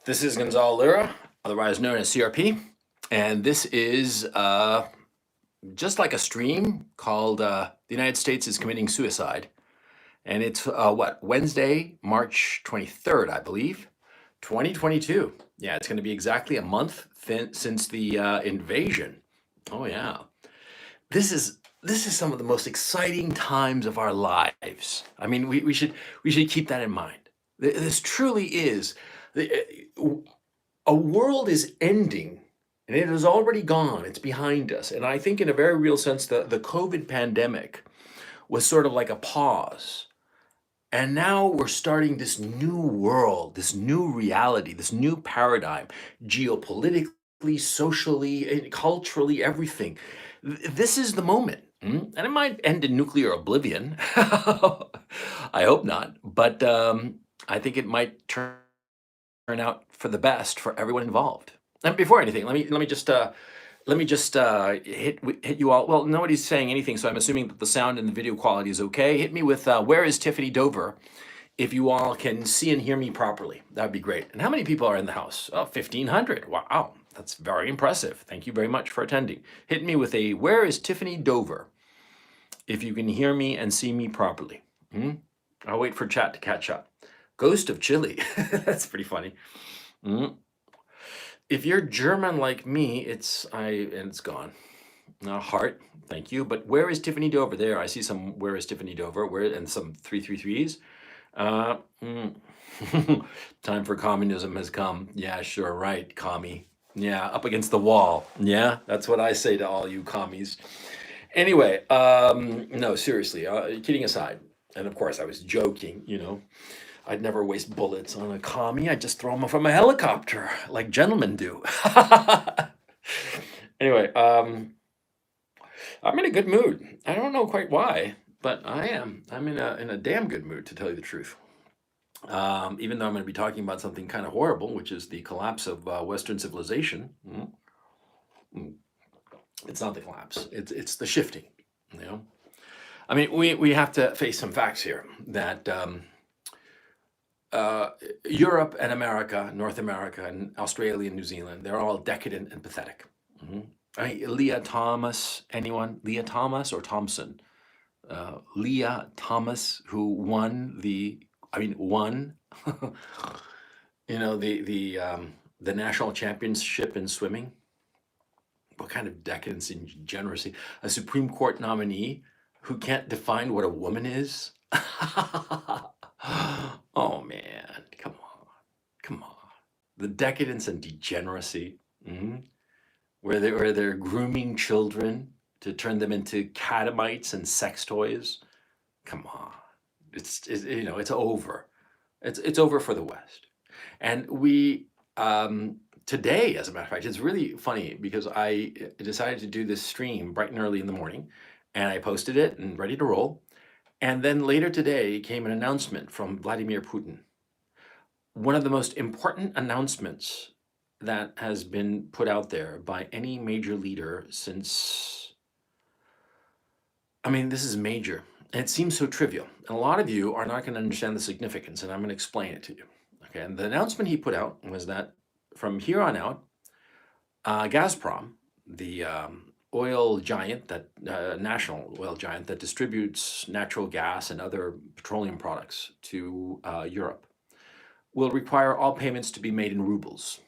This is Gonzalo Lira, otherwise known as CRP, and this is just like a stream called "The United States is Committing Suicide," and it's Wednesday, March 23rd, I believe, 2022. Yeah, it's going to be exactly a month since the invasion. Oh yeah, this is some of the most exciting times of our lives. I mean, we should keep that in mind. This truly is. A world is ending and it is already gone. It's behind us. And I think, in a very real sense, the COVID pandemic was sort of like a pause. And now we're starting this new world, this new reality, this new paradigm, geopolitically, socially, culturally, everything. This is the moment. And it might end in nuclear oblivion. I hope not. But I think it might turn out for the best for everyone involved. And before anything, let me just hit you all. Well, nobody's saying anything, so I'm assuming that the sound and the video quality is okay. Hit me with where is Tiffany Dover? If you all can see and hear me properly, that would be great. And how many people are in the house? Oh, 1,500. Wow, that's very impressive. Thank you very much for attending. Hit me with a where is Tiffany Dover? If you can hear me and see me properly. I'll wait for chat to catch up. Ghost of Chile. That's pretty funny. If you're German like me, and it's gone. Heart, thank you. But where is Tiffany Dover? There, I see some. Where is Tiffany Dover? And some 333s. Time for communism has come. Yeah, sure, right, commie. Yeah, up against the wall. Yeah, that's what I say to all you commies. Anyway, no, seriously, kidding aside, and of course I was joking, I'd never waste bullets on a commie. I'd just throw them from a helicopter like gentlemen do. Anyway, I'm in a good mood. I don't know quite why, but I am. I'm in a damn good mood, to tell you the truth. Even though I'm going to be talking about something kind of horrible, which is the collapse of Western civilization. It's not the collapse. It's the shifting. I mean, we have to face some facts here that Europe and America, North America and Australia and New Zealand, they're all decadent and pathetic. Leah Thomas, anyone? Leah Thomas or Thompson? Leah Thomas, who won the national championship in swimming. What kind of decadence and degeneracy? A Supreme Court nominee who can't define what a woman is? Oh man, come on. The decadence and degeneracy, where they're grooming children to turn them into catamites and sex toys. Come on, it's over. It's over for the West, and we today, as a matter of fact, it's really funny because I decided to do this stream bright and early in the morning, and I posted it and ready to roll. And then later today came an announcement from Vladimir Putin. One of the most important announcements that has been put out there by any major leader since, this is major. And it seems so trivial. And a lot of you are not going to understand the significance, and I'm going to explain it to you. Okay, and the announcement he put out was that from here on out, Gazprom, the oil giant, that national oil giant that distributes natural gas and other petroleum products to Europe, will require all payments to be made in rubles,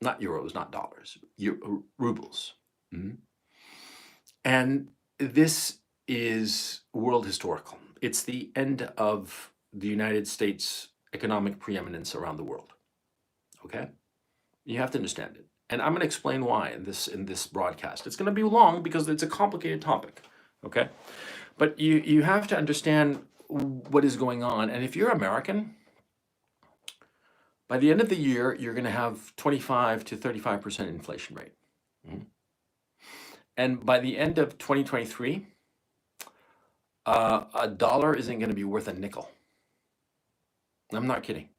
not euros, not dollars, rubles. And this is world historical. It's the end of the United States' economic preeminence around the world. Okay, you have to understand it. And I'm going to explain why in this broadcast. It's going to be long because it's a complicated topic, okay? But you have to understand what is going on. And if you're American, by the end of the year, you're going to have 25 to 35% inflation rate. And by the end of 2023, a dollar isn't going to be worth a nickel. I'm not kidding.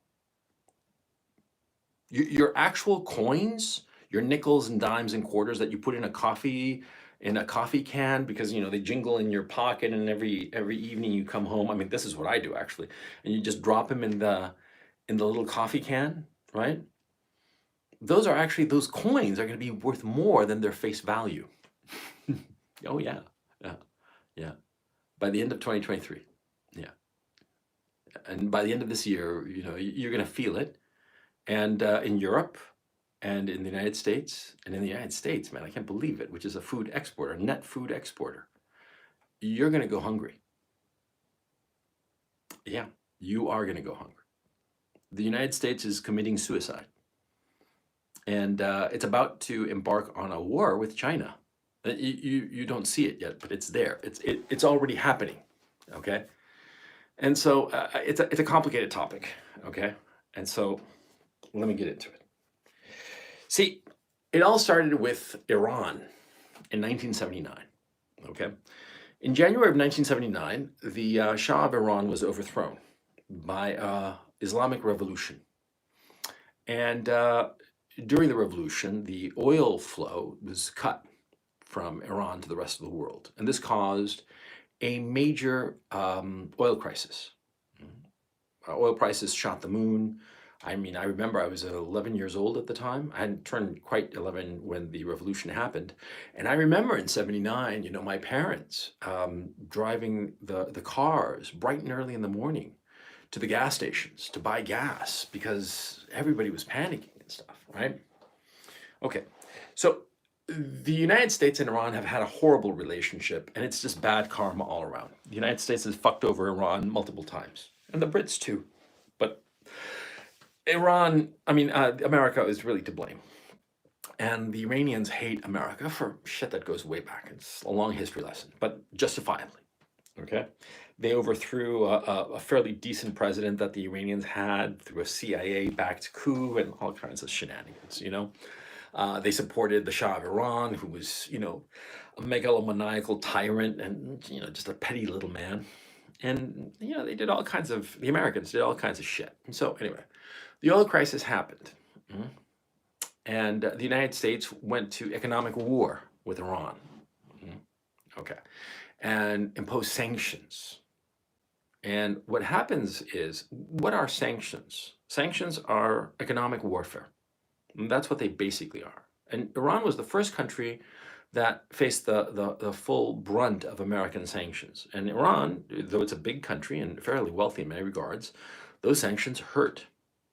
Your actual coins, your nickels and dimes and quarters that you put in a coffee can because they jingle in your pocket, and every evening you come home. This is what I do actually, and you just drop them in the little coffee can, right? those coins are going to be worth more than their face value. Oh yeah, yeah, yeah. By the end of 2023, yeah, and by the end of this year, you're going to feel it. And in Europe, and in the United States, man, I can't believe it, which is a food exporter, net food exporter. You're going to go hungry. Yeah, you are going to go hungry. The United States is committing suicide, and it's about to embark on a war with China. You don't see it yet, but it's there. It's already happening. Okay, and so it's a complicated topic. Okay, and so let me get into it. See, it all started with Iran in 1979. Okay, in January of 1979, the Shah of Iran was overthrown by Islamic Revolution, and during the revolution, the oil flow was cut from Iran to the rest of the world, and this caused a major oil crisis. Oil prices shot the moon. I mean, I remember I was 11 years old at the time. I hadn't turned quite 11 when the revolution happened. And I remember in 79, my parents driving the cars bright and early in the morning to the gas stations to buy gas because everybody was panicking and stuff, right? Okay, so the United States and Iran have had a horrible relationship, and it's just bad karma all around. The United States has fucked over Iran multiple times, and the Brits too. But America is really to blame. And the Iranians hate America for shit that goes way back. It's a long history lesson, but justifiably. Okay? They overthrew a fairly decent president that the Iranians had through a CIA-backed coup and all kinds of shenanigans, They supported the Shah of Iran, who was, a megalomaniacal tyrant and, just a petty little man. And, the Americans did all kinds of shit. And so, anyway, the oil crisis happened. And the United States went to economic war with Iran. Okay. And imposed sanctions. And what happens is, what are sanctions? Sanctions are economic warfare. And that's what they basically are. And Iran was the first country that faced the full brunt of American sanctions. And Iran, though it's a big country and fairly wealthy in many regards, those sanctions hurt.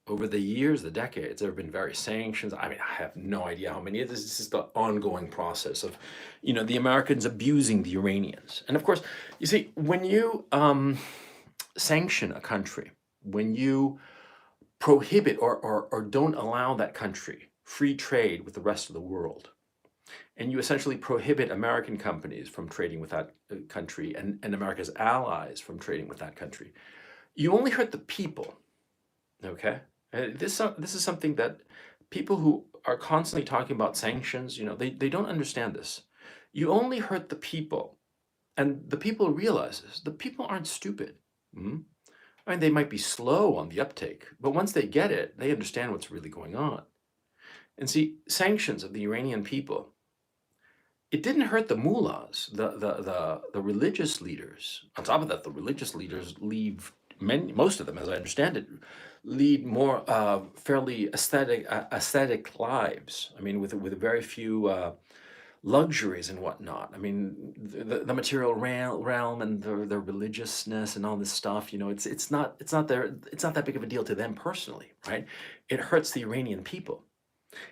Over the years, the decades, there have been various sanctions. I mean, I have no idea how many. This is the ongoing process of, the Americans abusing the Iranians. And of course, you see, when you sanction a country, when you prohibit or don't allow that country free trade with the rest of the world, and you essentially prohibit American companies from trading with that country and America's allies from trading with that country, you only hurt the people, okay? This is something that people who are constantly talking about sanctions, they don't understand this. You only hurt the people, and the people realize this. The people aren't stupid. I mean, they might be slow on the uptake, but once they get it, they understand what's really going on. And see, sanctions of the Iranian people, it didn't hurt the mullahs, the religious leaders. On top of that, the religious leaders most of them, as I understand it, lead more fairly aesthetic lives. I mean, with very few luxuries and whatnot. I mean, the material realm and the religiousness and all this stuff. It's not that big of a deal to them personally, right? It hurts the Iranian people.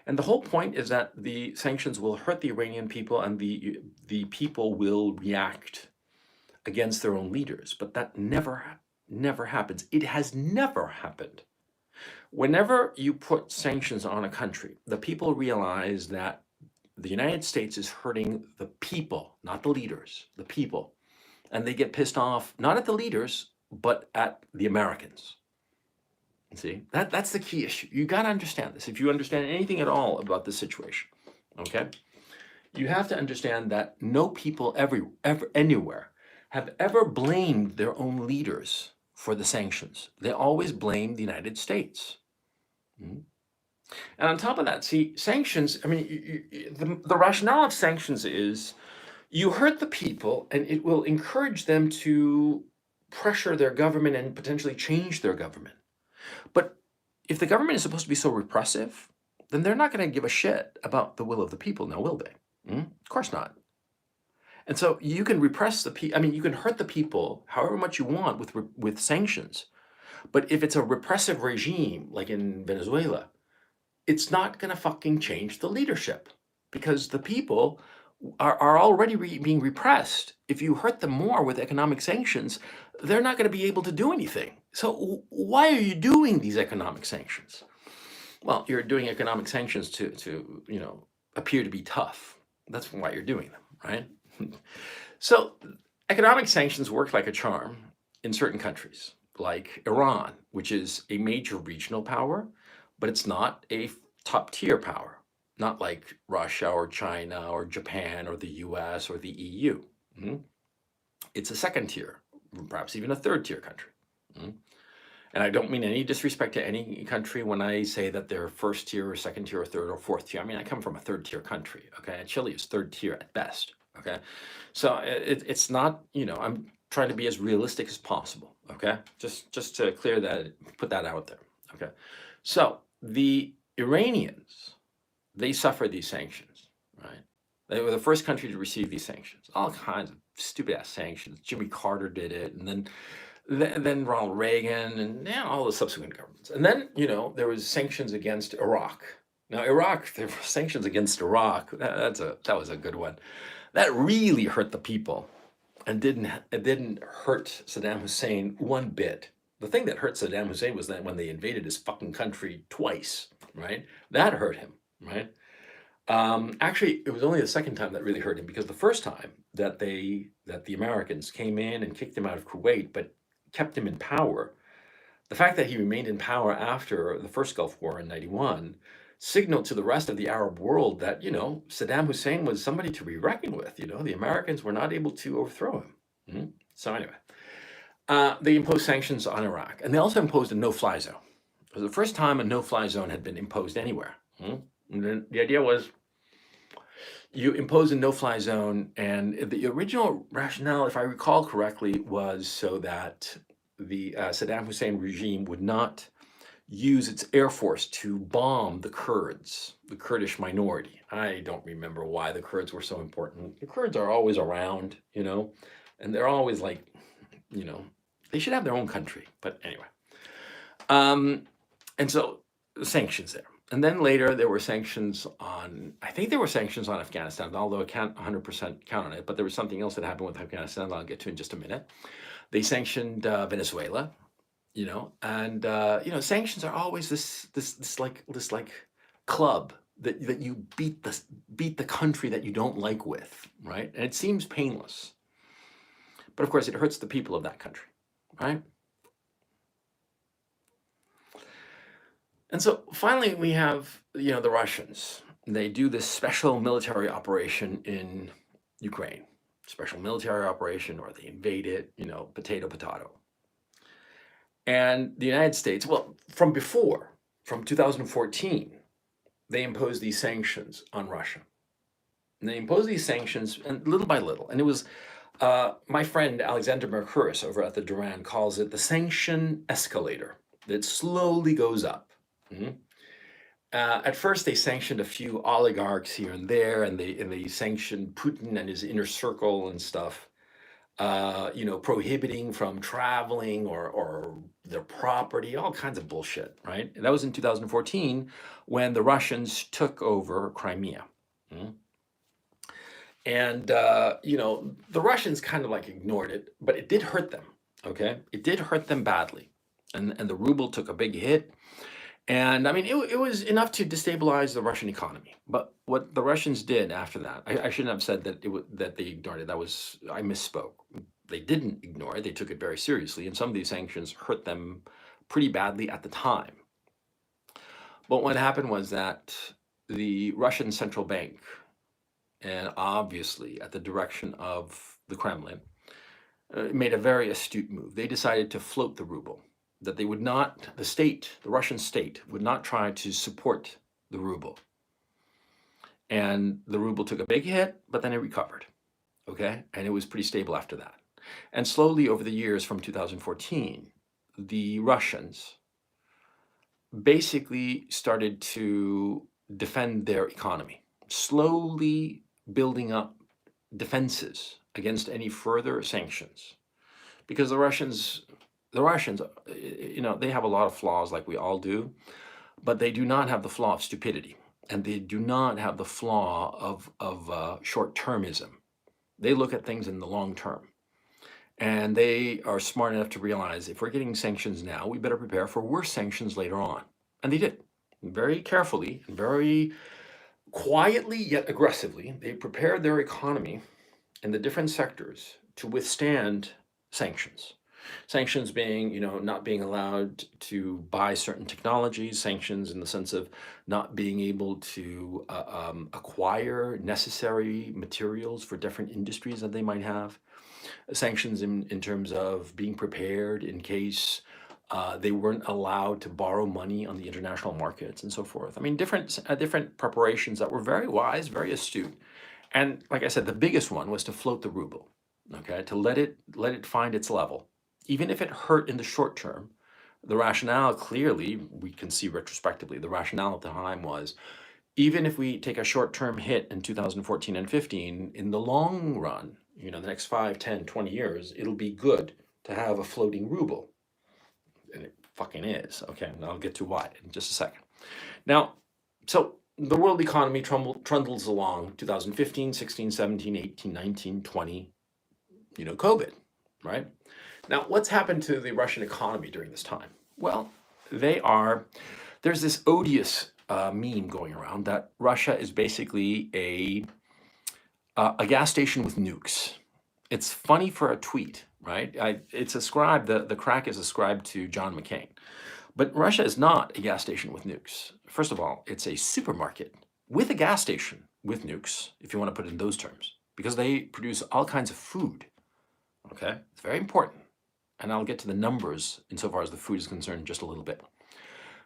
And the whole point is that the sanctions will hurt the Iranian people, and the people will react against their own leaders. But that never happens. It has never happened. Whenever you put sanctions on a country, the people realize that the United States is hurting the people, not the leaders, the people. And they get pissed off, not at the leaders, but at the Americans. See, that's the key issue. You got to understand this. If you understand anything at all about this situation, okay, you have to understand that no people ever anywhere have ever blamed their own leaders for the sanctions. They always blame the United States. And on top of that, see, sanctions, I mean, the rationale of sanctions is you hurt the people and it will encourage them to pressure their government and potentially change their government. But if the government is supposed to be so repressive, then they're not going to give a shit about the will of the people now, will they? Of course not. And so you can repress the people. I mean, you can hurt the people however much you want with sanctions. But if it's a repressive regime like in Venezuela, it's not going to fucking change the leadership because the people are already being repressed. If you hurt them more with economic sanctions, they're not going to be able to do anything. So why are you doing these economic sanctions? Well, you're doing economic sanctions to appear to be tough. That's why you're doing them, right? So economic sanctions work like a charm in certain countries, like Iran, which is a major regional power, but it's not a top tier power, not like Russia or China or Japan or the US or the EU. It's a second tier, perhaps even a third tier country. And I don't mean any disrespect to any country when I say that they're first tier or second tier or third or fourth tier. I mean, I come from a third tier country, okay? Chile is third tier at best, okay? So it's not, I'm trying to be as realistic as possible, okay? Just to clear that, put that out there, okay? So the Iranians, they suffered these sanctions, right? They were the first country to receive these sanctions, all kinds of stupid ass sanctions. Jimmy Carter did it, and then Ronald Reagan, and all the subsequent governments. And then, there was sanctions against Iraq. Now, Iraq, there were sanctions against Iraq. That was a good one. That really hurt the people, and it didn't hurt Saddam Hussein one bit. The thing that hurt Saddam Hussein was that when they invaded his fucking country twice, right? That hurt him, right? Actually, it was only the second time that really hurt him, because the first time that the Americans came in and kicked him out of Kuwait, but kept him in power, the fact that he remained in power after the first Gulf War in 91 signaled to the rest of the Arab world that, Saddam Hussein was somebody to be reckoned with. The Americans were not able to overthrow him. So anyway, they imposed sanctions on Iraq, and they also imposed a no-fly zone. It was the first time a no-fly zone had been imposed anywhere. And then the idea was, you impose a no-fly zone, and the original rationale, if I recall correctly, was so that the Saddam Hussein regime would not use its air force to bomb the Kurds, the Kurdish minority. I don't remember why the Kurds were so important. The Kurds are always around, and they're always like, they should have their own country. But anyway, and so sanctions there. And then later there were sanctions on, I think there were sanctions on Afghanistan, although I can't 100% count on it, but there was something else that happened with Afghanistan that I'll get to in just a minute. They sanctioned Venezuela, and sanctions are always this club that you beat the country that you don't like with, right? And it seems painless, but of course it hurts the people of that country, right? And so finally we have, the Russians. They do this special military operation in Ukraine, special military operation, or they invade it, potato. And the United States, well, from 2014, they imposed these sanctions on Russia. And they imposed these sanctions, and little by little. And it was, my friend Alexander Mercouris over at the Duran calls it the sanction escalator. That slowly goes up. At first, they sanctioned a few oligarchs here and there, and they sanctioned Putin and his inner circle and stuff, prohibiting from traveling or their property, all kinds of bullshit, right? And that was in 2014 when the Russians took over Crimea. And, the Russians kind of ignored it, but it did hurt them, okay? It did hurt them badly. And the ruble took a big hit. And I mean, it was enough to destabilize the Russian economy. But what the Russians did after that, I shouldn't have said that they ignored it. I misspoke. They didn't ignore it. They took it very seriously. And some of these sanctions hurt them pretty badly at the time. But what happened was that the Russian central bank, and obviously at the direction of the Kremlin, made a very astute move. They decided to float the ruble. That they would not, the Russian state, would not try to support the ruble. And the ruble took a big hit, but then it recovered, okay? And it was pretty stable after that. And slowly over the years from 2014, the Russians basically started to defend their economy, slowly building up defenses against any further sanctions. Because the Russians, they have a lot of flaws like we all do, but they do not have the flaw of stupidity, and they do not have the flaw of short-termism. They look at things in the long term, and they are smart enough to realize if we're getting sanctions now, we better prepare for worse sanctions later on. And they did. Very carefully and very quietly yet aggressively, they prepared their economy in the different sectors to withstand sanctions. Sanctions being, not being allowed to buy certain technologies, sanctions in the sense of not being able to acquire necessary materials for different industries that they might have, sanctions in terms of being prepared in case they weren't allowed to borrow money on the international markets and so forth. I mean, different preparations that were very wise, very astute. And like I said, the biggest one was to float the ruble, okay, to let it find its level. Even if it hurt in the short term, the rationale clearly, we can see retrospectively, the rationale at the time was, even if we take a short-term hit in 2014 and 15, in the long run, the next 5, 10, 20 years, it'll be good to have a floating ruble. And it fucking is, okay? And I'll get to why in just a second. Now, so the world economy trundles along 2015, 16, 17, 18, 19, 20, COVID, right? Now, what's happened to the Russian economy during this time? Well, there's this odious meme going around that Russia is basically a gas station with nukes. It's funny for a tweet, right? The crack is ascribed to John McCain. But Russia is not a gas station with nukes. First of all, it's a supermarket with a gas station with nukes, if you want to put it in those terms, because they produce all kinds of food, okay? It's very important. And I'll get to the numbers insofar as the food is concerned in just a little bit.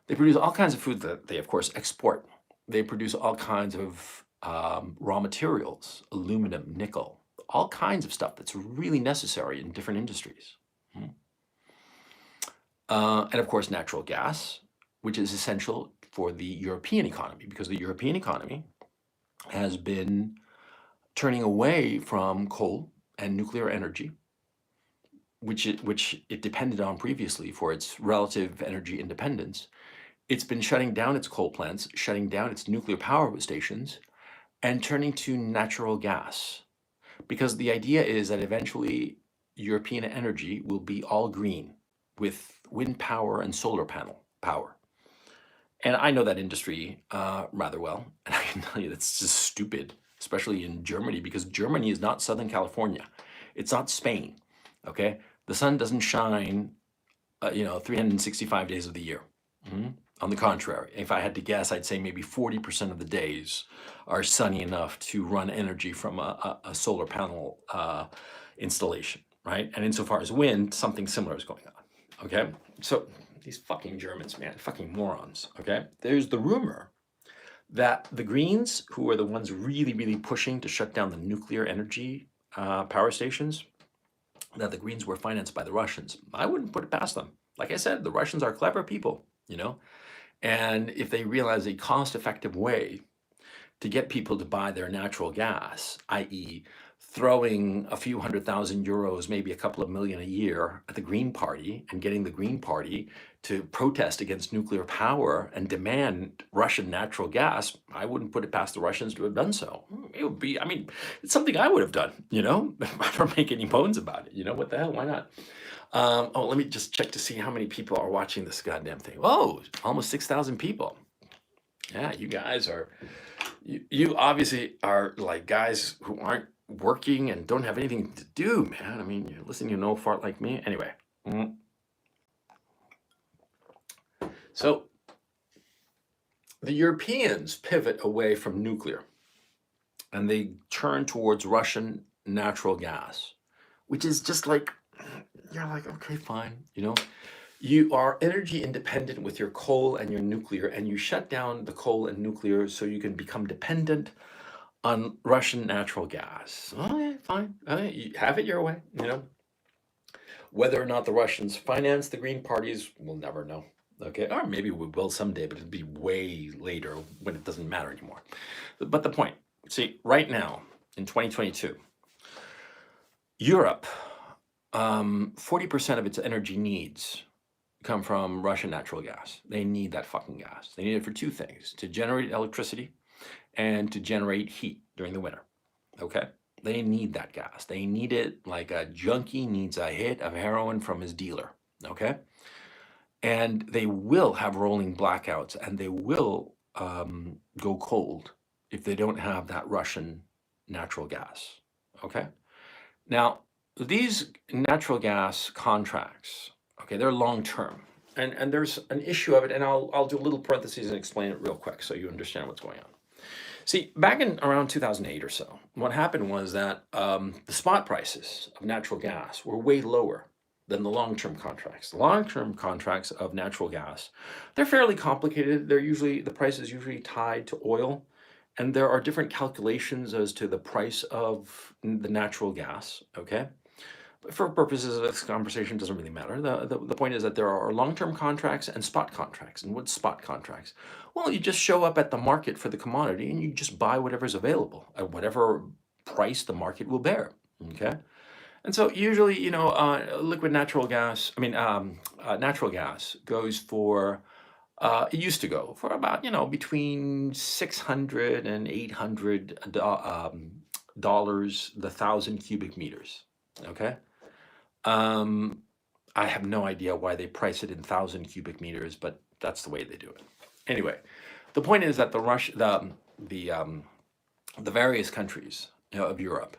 They produce all kinds of food that they, of course, export. They produce all kinds of raw materials, aluminum, nickel, all kinds of stuff that's really necessary in different industries. And of course, natural gas, which is essential for the European economy, because the European economy has been turning away from coal and nuclear energy, which it depended on previously for its relative energy independence. It's been shutting down its coal plants, shutting down its nuclear power stations, and turning to natural gas. Because the idea is that eventually European energy will be all green with wind power and solar panel power. And I know that industry rather well. And I can tell you that's just stupid, especially in Germany, because Germany is not Southern California. It's not Spain, okay? The sun doesn't shine, 365 days of the year. On the contrary, if I had to guess, I'd say maybe 40% of the days are sunny enough to run energy from a solar panel installation, right? And insofar as wind, something similar is going on, okay? So these fucking Germans, man, fucking morons, okay? There's the rumor that the Greens, who are the ones really, really pushing to shut down the nuclear energy power stations, that the Greens were financed by the Russians. I wouldn't put it past them. Like I said, the Russians are clever people, and if they realize a cost-effective way to get people to buy their natural gas, i.e. throwing a few €100,000, maybe a couple of million a year at the Green Party and getting the Green Party to protest against nuclear power and demand Russian natural gas, I wouldn't put it past the Russians to have done so. It would be, it's something I would have done, I don't make any bones about it. What the hell, why not? Let me just check to see how many people are watching this goddamn thing. Oh, almost 6,000 people. Yeah, you guys are, you obviously are like guys who aren't working and don't have anything to do, man. You're listening to no fart like me. Anyway. So the Europeans pivot away from nuclear and they turn towards Russian natural gas, which is just like, you're like, okay, fine. You are energy independent with your coal and your nuclear, and you shut down the coal and nuclear so you can become dependent on Russian natural gas. Okay, fine. You have it your way, Whether or not the Russians finance the Green parties, we'll never know. Okay, or maybe we will someday, but it'll be way later when it doesn't matter anymore. But the point, see, right now in 2022, Europe, 40% of its energy needs come from Russian natural gas. They need that fucking gas. They need it for two things: to generate electricity and to generate heat during the winter. Okay? They need that gas. They need it like a junkie needs a hit of heroin from his dealer. Okay? And they will have rolling blackouts and they will go cold if they don't have that Russian natural gas. Okay? Now, these natural gas contracts, okay, they're long term. And there's an issue of it, and I'll do a little parentheses and explain it real quick so you understand what's going on. See, back in around 2008 or so, what happened was that the spot prices of natural gas were way lower than the long-term contracts. The long-term contracts of natural gas, they're fairly complicated. The price is usually tied to oil, and there are different calculations as to the price of the natural gas, okay? But for purposes of this conversation, it doesn't really matter. The point is that there are long-term contracts and spot contracts. And what's spot contracts? Well, you just show up at the market for the commodity and you just buy whatever's available at whatever price the market will bear, okay? And so usually, liquid natural gas, natural gas goes for, it used to go for about, between 600 and 800 dollars the 1,000 cubic meters, okay? Um, I have no idea why they price it in 1,000 cubic meters, but that's the way they do it. Anyway, the point is that the various countries of Europe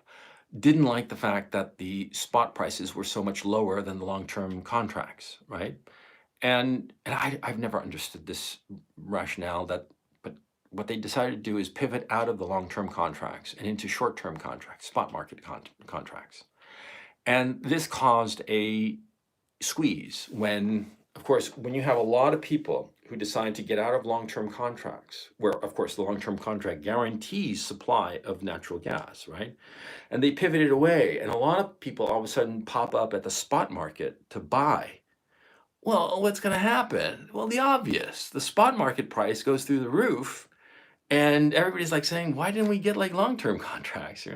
didn't like the fact that the spot prices were so much lower than the long-term contracts, right? And I've never understood this rationale but what they decided to do is pivot out of the long-term contracts and into short-term contracts, spot market contracts. And this caused a squeeze when, of course, when you have a lot of people who decide to get out of long-term contracts, where, of course, the long-term contract guarantees supply of natural gas, right? And they pivoted away, and a lot of people all of a sudden pop up at the spot market to buy. Well, what's going to happen? Well, the obvious. The spot market price goes through the roof, and everybody's like saying, why didn't we get like long-term contracts?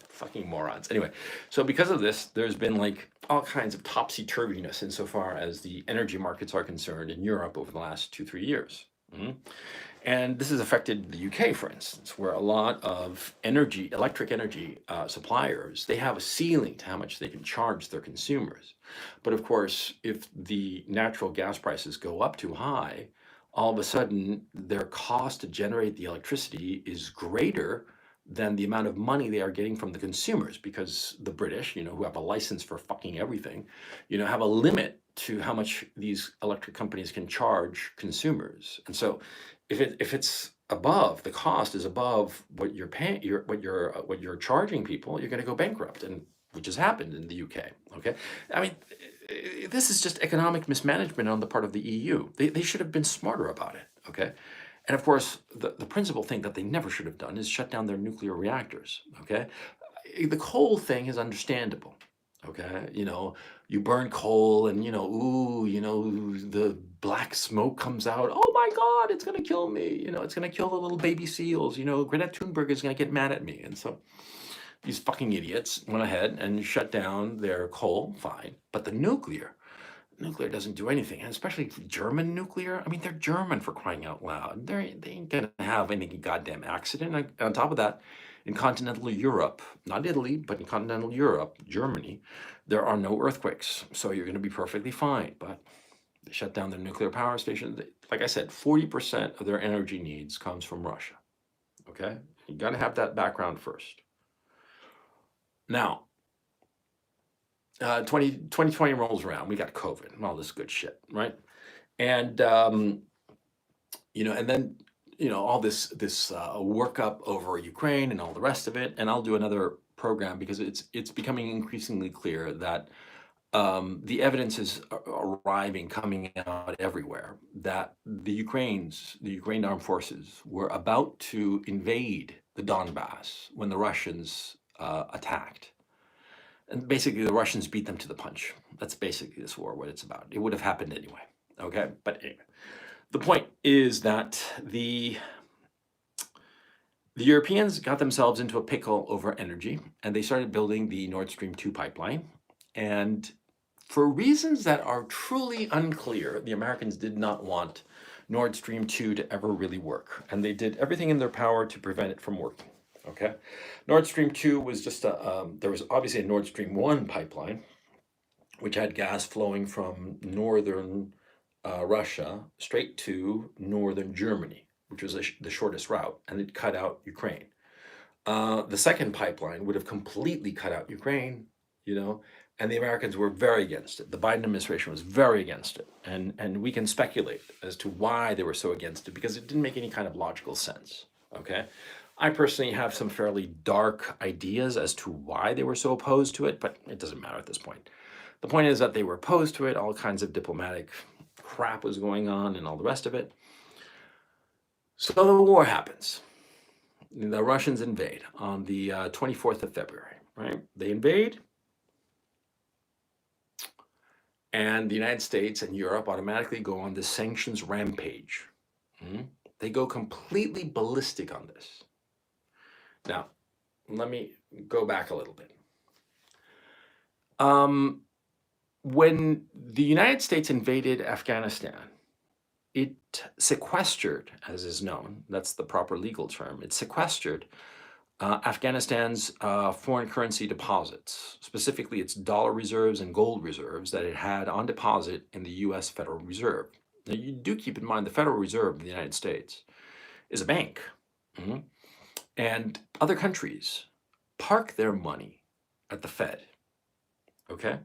Fucking morons. Anyway, so because of this, there's been like all kinds of topsy-turviness insofar as the energy markets are concerned in Europe over the last 2-3 years. And this has affected the UK, for instance, where a lot of electric energy suppliers, they have a ceiling to how much they can charge their consumers. But of course, if the natural gas prices go up too high, all of a sudden their cost to generate the electricity is greater than the amount of money they are getting from the consumers, because the British, who have a license for fucking everything, have a limit to how much these electric companies can charge consumers. And so if it's above, the cost is above what you're paying, what you're charging people, you're going to go bankrupt, and which has happened in the UK. Okay, I mean, this is just economic mismanagement on the part of the EU. They should have been smarter about it. Okay. And of course, the principal thing that they never should have done is shut down their nuclear reactors, okay? The coal thing is understandable, okay? You burn coal and, the black smoke comes out. Oh my God, it's gonna kill me. It's gonna kill the little baby seals. Greta Thunberg is gonna get mad at me. And so these fucking idiots went ahead and shut down their coal, fine. But the nuclear doesn't do anything, and especially German nuclear. I mean, they're German, for crying out loud. They ain't gonna have any goddamn accident. On top of that, in continental Europe, not Italy, but in continental Europe, Germany, there are no earthquakes, so you're gonna be perfectly fine. But they shut down their nuclear power station. Like I said, 40% of their energy needs comes from Russia. Okay, you gotta have that background first. Now, 2020 rolls around, we got COVID and all this good shit, right? And and then all this workup over Ukraine and all the rest of it. And I'll do another program because it's becoming increasingly clear that the evidence is coming out everywhere that the Ukraine armed forces were about to invade the Donbass when the Russians attacked. And basically, the Russians beat them to the punch. That's basically this war, what it's about. It would have happened anyway. Okay, but anyway, the point is that the Europeans got themselves into a pickle over energy, and they started building the Nord Stream 2 pipeline. And for reasons that are truly unclear, the Americans did not want Nord Stream 2 to ever really work. And they did everything in their power to prevent it from working. Okay. Nord Stream 2 was just there was obviously a Nord Stream 1 pipeline, which had gas flowing from northern Russia straight to northern Germany, which was the shortest route, and it cut out Ukraine. The second pipeline would have completely cut out Ukraine, you know, and the Americans were very against it. The Biden administration was very against it. And we can speculate as to why they were so against it because it didn't make any kind of logical sense. Okay. I personally have some fairly dark ideas as to why they were so opposed to it, but it doesn't matter at this point. The point is that they were opposed to it. All kinds of diplomatic crap was going on and all the rest of it. So the war happens. The Russians invade on the 24th of February, right? They invade, and the United States and Europe automatically go on this sanctions rampage. They go completely ballistic on this. Now, let me go back a little bit. When the United States invaded Afghanistan, it sequestered, as is known, that's the proper legal term, it sequestered Afghanistan's foreign currency deposits, specifically its dollar reserves and gold reserves that it had on deposit in the US Federal Reserve. Now, you do keep in mind the Federal Reserve of the United States is a bank. And other countries park their money at the Fed, okay?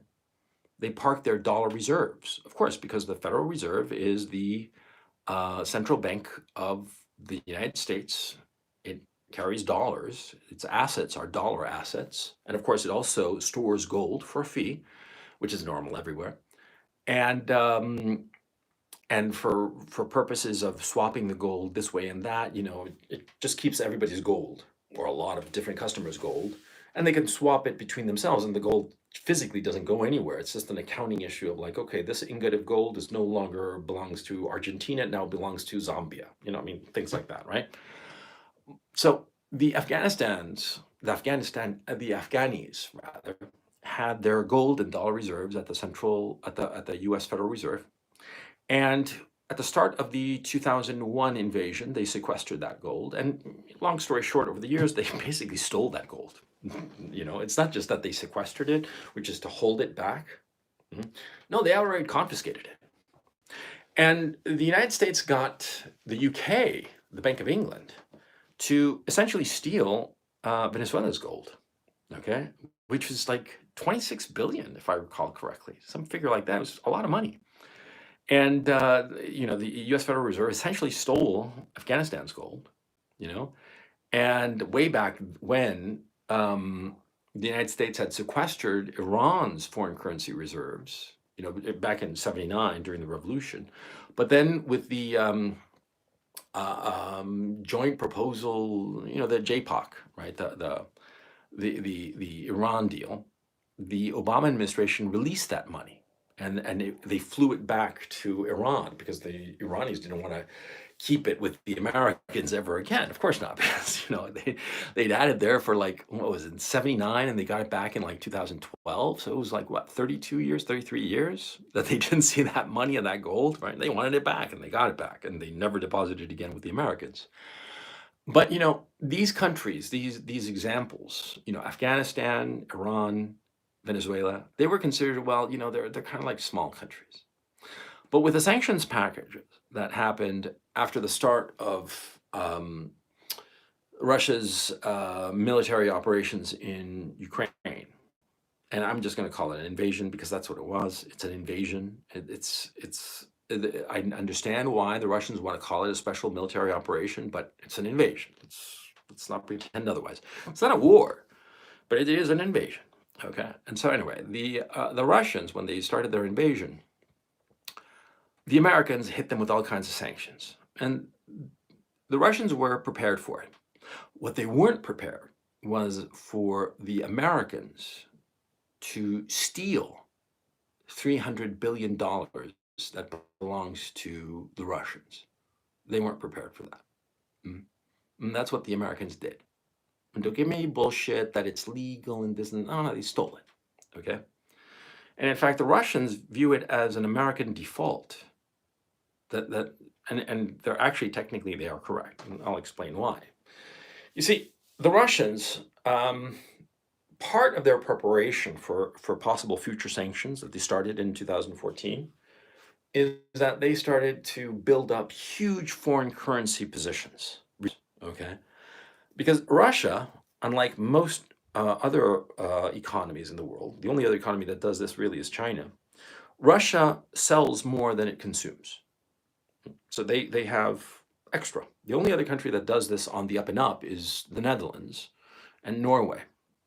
They park their dollar reserves, of course, because the Federal Reserve is the central bank of the United States. It carries dollars. Its assets are dollar assets. And of course, it also stores gold for a fee, which is normal everywhere. And for purposes of swapping the gold this way and that, it just keeps everybody's gold or a lot of different customers' gold, and they can swap it between themselves, and the gold physically doesn't go anywhere. It's just an accounting issue of like, okay, this ingot of gold is no longer belongs to Argentina, it now belongs to Zambia. Things like that, right? So the Afghanis rather, had their gold and dollar reserves at the U.S. Federal Reserve, and at the start of the 2001 invasion, they sequestered that gold. And long story short, over the years, they basically stole that gold. It's not just that they sequestered it, which is to hold it back. No, they outright confiscated it. And the United States got the UK, the Bank of England, to essentially steal Venezuela's gold, okay? Which was like 26 billion, if I recall correctly. Some figure like that. It was a lot of money. And, the US Federal Reserve essentially stole Afghanistan's gold, and way back when the United States had sequestered Iran's foreign currency reserves, back in 79 during the revolution. But then with the joint proposal, the JPOC, right, the Iran deal, the Obama administration released that money. And they flew it back to Iran because the Iranis didn't want to keep it with the Americans ever again. Of course not, because they'd had it there for like, what was it, 79, and they got it back in like 2012. So it was like, what, 32 years, 33 years that they didn't see that money and that gold, right? They wanted it back, and they got it back, and they never deposited it again with the Americans. But these countries, these examples, Afghanistan, Iran, Venezuela, they were considered, well, they're kind of like small countries. But with the sanctions package that happened after the start of Russia's military operations in Ukraine, and I'm just going to call it an invasion because that's what it was. It's an invasion. I understand why the Russians want to call it a special military operation, but it's an invasion. Let's not pretend otherwise. It's not a war, but it is an invasion. Okay, and so anyway, the Russians, when they started their invasion, the Americans hit them with all kinds of sanctions, and the Russians were prepared for it. What they weren't prepared was for the Americans to steal $300 billion that belongs to the Russians. They weren't prepared for that. Mm. And that's what the Americans did. And don't give me bullshit that it's legal and this and no, they stole it. Okay. And in fact, the Russians view it as an American default. And they're actually technically they are correct. And I'll explain why. You see, the Russians, part of their preparation for possible future sanctions that they started in 2014 is that they started to build up huge foreign currency positions. Okay. Because Russia, unlike most other economies in the world, the only other economy that does this really is China. Russia sells more than it consumes. So they have extra. The only other country that does this on the up and up is the Netherlands and Norway.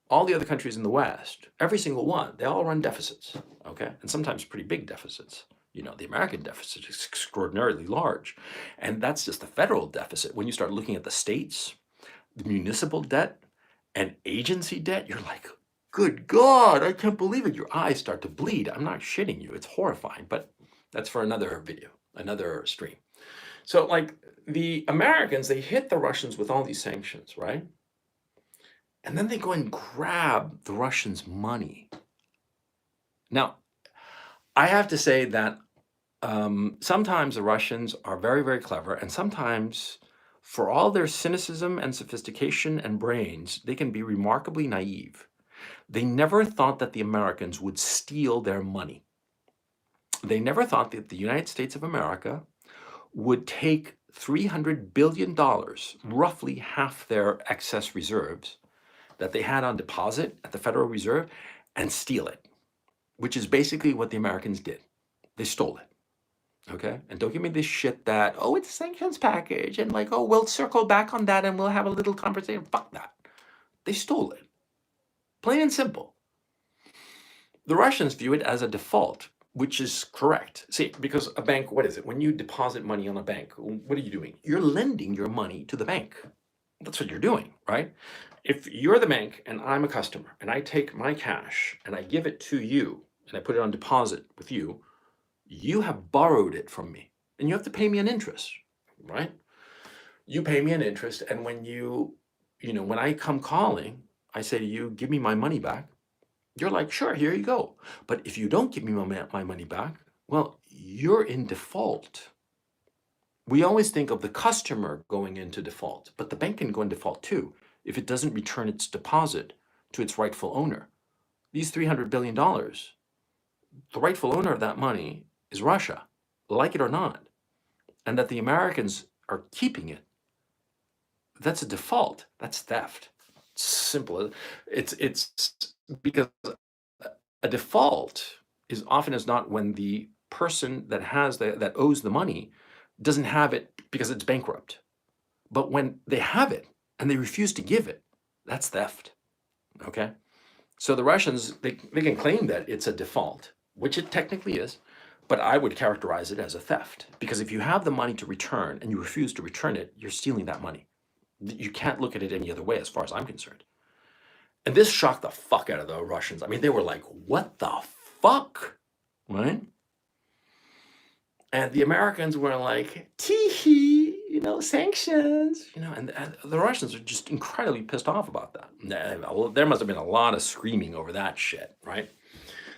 All the other countries in the West, every single one, they all run deficits, okay? And sometimes pretty big deficits. You know, the American deficit is extraordinarily large. And that's just the federal deficit. When you start looking at the states, the municipal debt and agency debt, you're like, good God, I can't believe it. Your eyes start to bleed. I'm not shitting you. It's horrifying, but that's for another video, another stream. So like the Americans, they hit the Russians with all these sanctions, right? And then they go and grab the Russians' money. Now, I have to say that sometimes the Russians are very, very clever, and sometimes, for all their cynicism and sophistication and brains, they can be remarkably naive. They never thought that the Americans would steal their money. They never thought that the United States of America would take $300 billion, roughly half their excess reserves that they had on deposit at the Federal Reserve, and steal it, which is basically what the Americans did. They stole it. Okay? And don't give me this shit that, oh, it's a sanctions package, and like, oh, we'll circle back on that and we'll have a little conversation. Fuck that. They stole it. Plain and simple. The Russians view it as a default, which is correct. See, because a bank, what is it? When you deposit money on a bank, what are you doing? You're lending your money to the bank. That's what you're doing, right? If you're the bank and I'm a customer and I take my cash and I give it to you and I put it on deposit with you, you have borrowed it from me and you have to pay me an interest, right? You pay me an interest, and when when I come calling, I say to you, give me my money back. You're like, sure, here you go. But if you don't give me my money back, well, you're in default. We always think of the customer going into default, but the bank can go in default too if it doesn't return its deposit to its rightful owner. These $300 billion, the rightful owner of that money is Russia, like it or not. And that the Americans are keeping it, that's a default. That's theft. It's simple. It's because a default is often as not when the person that has that owes the money doesn't have it because it's bankrupt. But when they have it and they refuse to give it, that's theft. Okay? So the Russians, they can claim that it's a default, which it technically is, but I would characterize it as a theft. Because if you have the money to return and you refuse to return it, you're stealing that money. You can't look at it any other way as far as I'm concerned. And this shocked the fuck out of the Russians. I mean, they were like, what the fuck? Right? And the Americans were like, tee-hee, sanctions, and the Russians are just incredibly pissed off about that. There must have been a lot of screaming over that shit, right?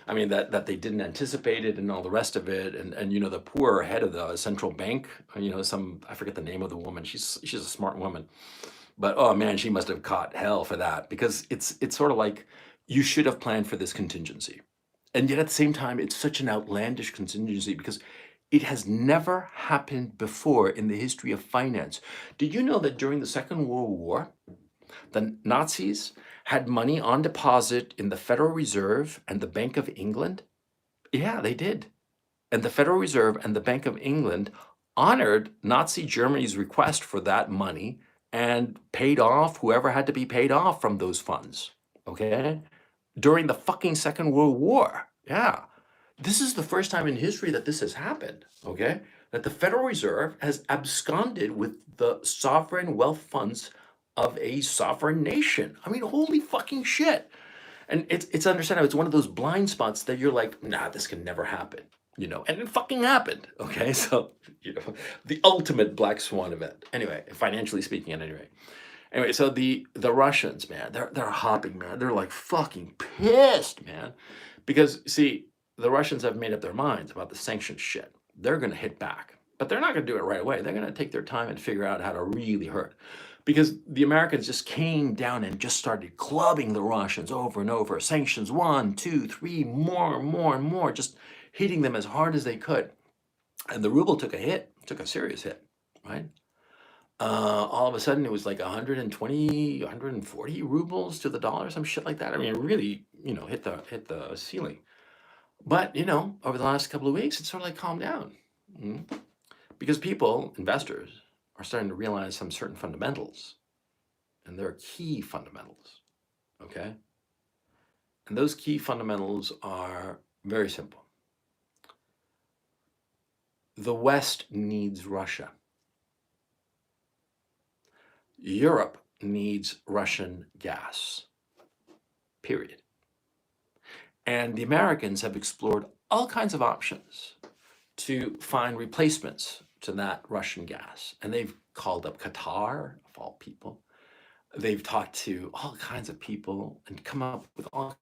I mean, that they didn't anticipate it and all the rest of it. And the poor head of the central bank, I forget the name of the woman. She's a smart woman. But oh man, she must have caught hell for that, because it's sort of like, you should have planned for this contingency. And yet at the same time, it's such an outlandish contingency because it has never happened before in the history of finance. Did you know that during the Second World War, the Nazis had money on deposit in the Federal Reserve and the Bank of England? Yeah, they did. And the Federal Reserve and the Bank of England honored Nazi Germany's request for that money and paid off whoever had to be paid off from those funds, okay? During the fucking Second World War, yeah. This is the first time in history that this has happened, okay? That the Federal Reserve has absconded with the sovereign wealth funds of a sovereign nation. I mean, holy fucking shit. And it's understandable. It's one of those blind spots that you're like, nah, this can never happen. and it fucking happened. Okay, so the ultimate black swan event. Anyway, financially speaking, at any rate. Anyway, so the Russians, man, they're hopping, man. They're like fucking pissed, man, because see, the Russians have made up their minds about the sanctions shit. They're gonna hit back, but they're not gonna do it right away. They're gonna take their time and figure out how to really hurt, because the Americans just came down and just started clubbing the Russians over and over. Sanctions 1, 2, 3, more, more, and more, just hitting them as hard as they could. And the ruble took a hit, took a serious hit, right? All of a sudden it was like 120, 140 rubles to the dollar, some shit like that. I mean, it really, hit the ceiling. But, over the last couple of weeks, it's sort of like calmed down. Because people, investors, are starting to realize some certain fundamentals. And there are key fundamentals, okay? And those key fundamentals are very simple. The West needs Russia. Europe needs Russian gas, period. And the Americans have explored all kinds of options to find replacements to that Russian gas. And they've called up Qatar, of all people. They've talked to all kinds of people and come up with all